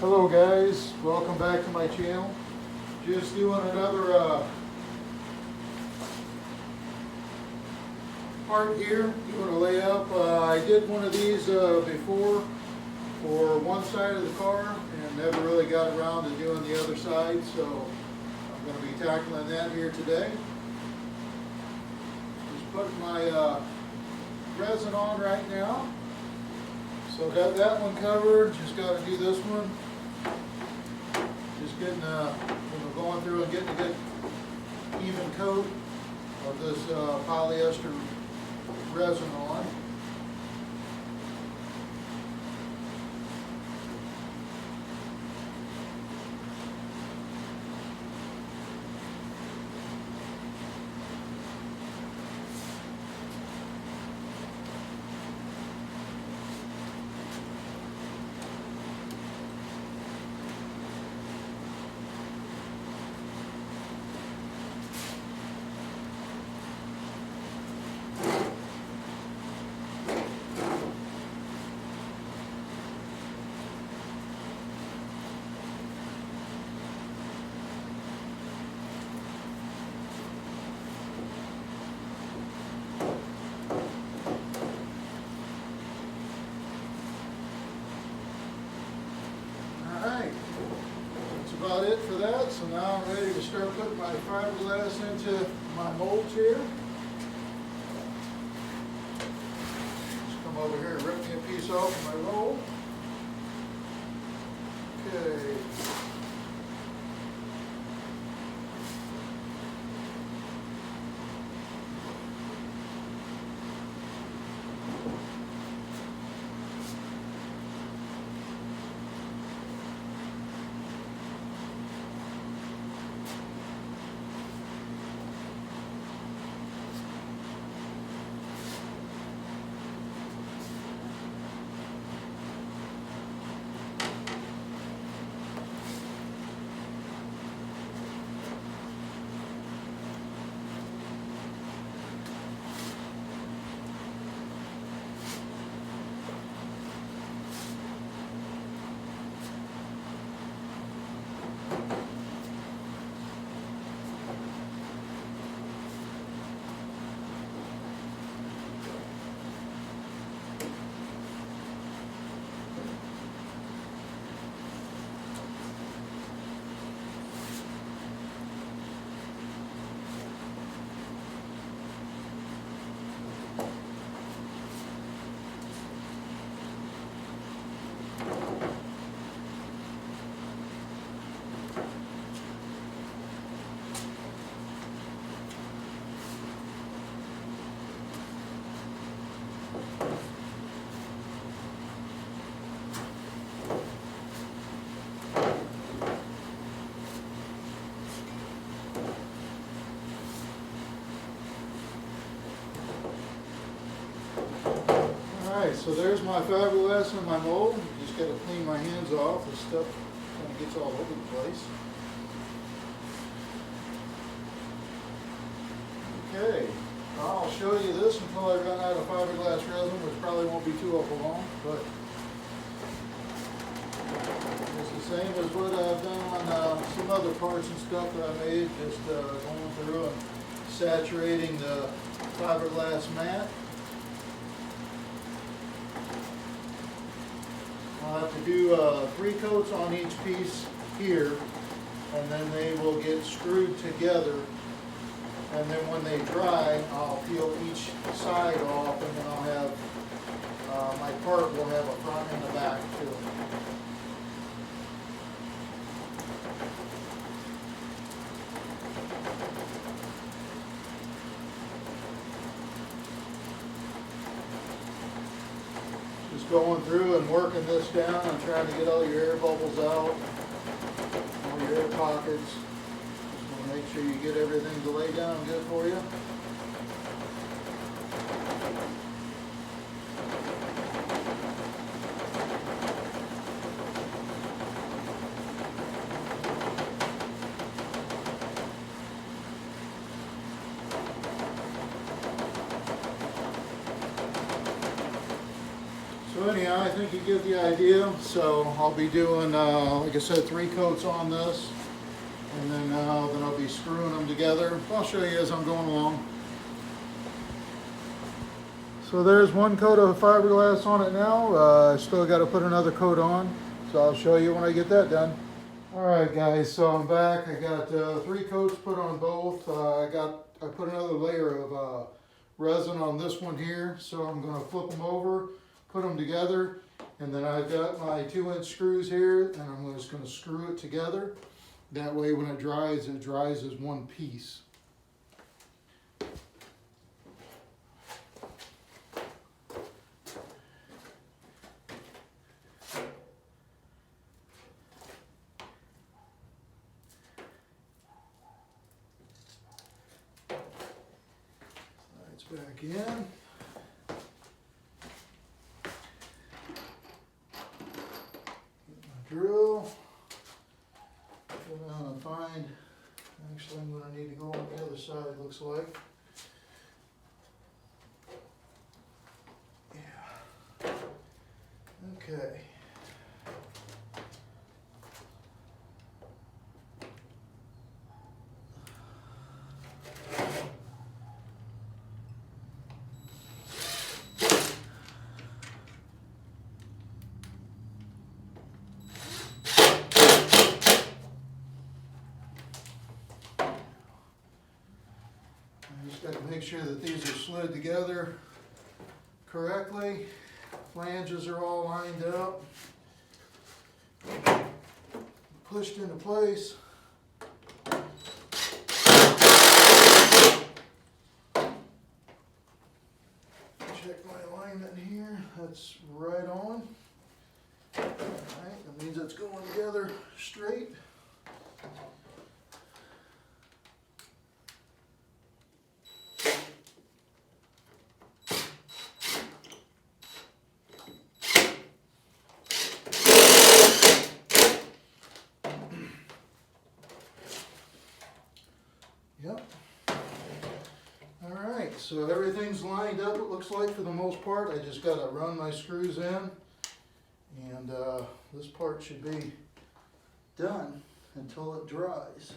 Hello guys, welcome back to my channel. Just doing another part here, doing a layup. I did one of these before for one side of the car and never really got around to doing the other side, so I'm going to be tackling that here today. Just putting my resin on right now. So got that one covered, just got to do this one. Just getting, going through and getting a good even coat of this polyester resin on. About it for that. So now I'm ready to start putting my fiberglass into my molds here. Just come over here and rip me a piece off of my roll. Okay. Alright, so there's my fiberglass in my mold. Just got to clean my hands off. This stuff kind of gets all over the place. Okay, I'll show you this until I run out of fiberglass resin, which probably won't be too awful long, but it's the same as what I've done on some other parts and stuff that I made, just going through and saturating the fiberglass mat. I'll have to do 3 coats on each piece here, and then they will get screwed together. And then when they dry, I'll peel each side off, and then I'll have, my part will have a front and a back too. Just going through and working this down and trying to get all your air bubbles out, all your air pockets. Just want to make sure you get everything to lay down good for you. So anyhow, anyhow, I think you get the idea. So I'll be doing, like I said, 3 coats on this, and then I'll be screwing them together. I'll show you as I'm going along. So there's 1 coat of fiberglass on it now. I still got to put another coat on, so I'll show you when I get that done. All right, guys. So I'm back. I got 3 coats put on both. I put another layer of resin on this one here, so I'm going to flip them over, put them together, and then I've got my 2-inch screws here, and I'm just going to screw it together. That way when it dries as one piece. Back in. Get my drill. Go down and find. Actually, I'm going to need to go on the other side, looks like. Yeah. Okay. Just got to make sure that these are slid together correctly. Flanges are all lined up, pushed into place. Check my alignment here. That's right on. All right, that means it's going together straight. Yep. All right, so everything's lined up, it looks like, for the most part. I just got to run my screws in, and this part should be done until it dries.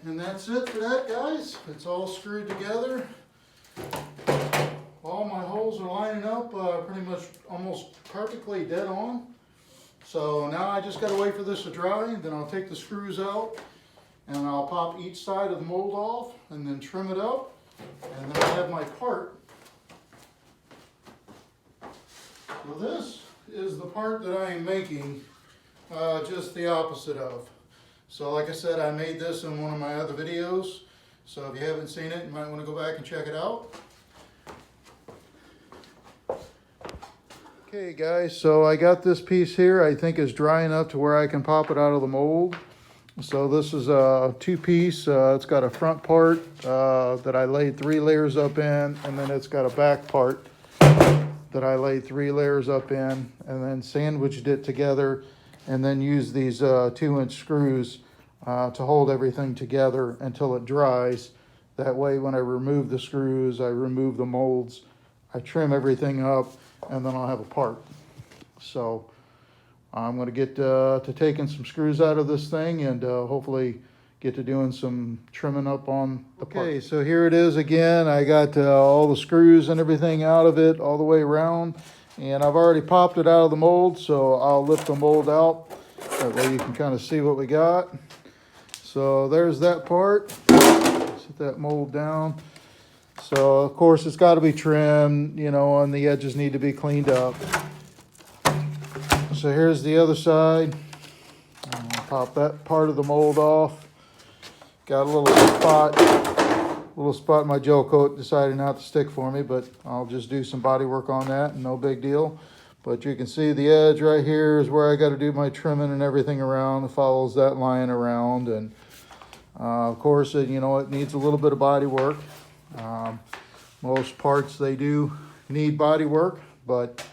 And that's it for that, guys. It's all screwed together. All my holes are lining up pretty much almost perfectly dead on. So now I just got to wait for this to dry. Then I'll take the screws out and I'll pop each side of the mold off and then trim it up. And then I have my part. So this is the part that I am making just the opposite of. So like I said, I made this in one of my other videos. So if you haven't seen it, you might want to go back and check it out. Okay guys, so I got this piece here I think is dry enough to where I can pop it out of the mold. So this is a two-piece. It's got a front part that I laid 3 layers up in, and then it's got a back part that I laid 3 layers up in, and then sandwiched it together, and then used these 2-inch screws to hold everything together until it dries. That way when I remove the screws, I remove the molds, I trim everything up, and then I'll have a part. So I'm going to get to taking some screws out of this thing and hopefully get to doing some trimming up on the part. Okay, so here it is again. I got all the screws and everything out of it all the way around, and I've already popped it out of the mold, so I'll lift the mold out. That way you can kind of see what we got. So there's that part. Set that mold down. So of course it's got to be trimmed, you know, and the edges need to be cleaned up. So here's the other side. I'm gonna pop that part of the mold off. Got a little spot my gel coat decided not to stick for me, but I'll just do some body work on that, no big deal. But you can see the edge right here is where I got to do my trimming and everything around. It follows that line around, and of course, you know, it needs a little bit of body work. Most parts they do need body work, but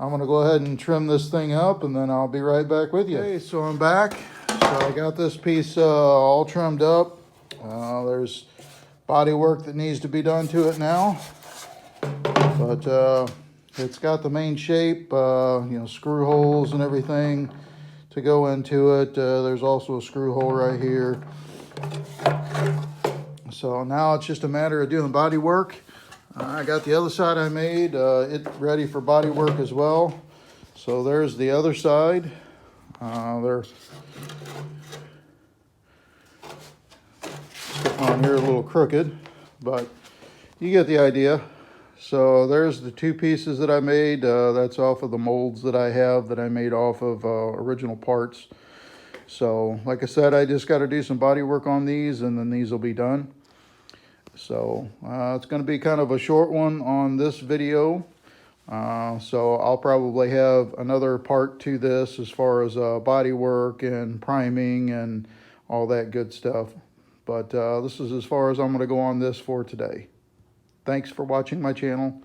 I'm gonna go ahead and trim this thing up, and then I'll be right back with you. Okay, so I'm back. So I got this piece all trimmed up. There's body work that needs to be done to it now, but it's got the main shape, you know, screw holes and everything to go into it. There's also a screw hole right here. So now it's just a matter of doing body work. I got the other side I made, it ready for body work as well. So there's the other side. There's on here a little crooked, but you get the idea. So there's the 2 pieces that I made. That's off of the molds that I have that I made off of original parts. So like I said, I just got to do some body work on these, and then these will be done. So it's going to be kind of a short one on this video. So I'll probably have another part to this as far as body work and priming and all that good stuff. But this is as far as I'm going to go on this for today. Thanks for watching my channel.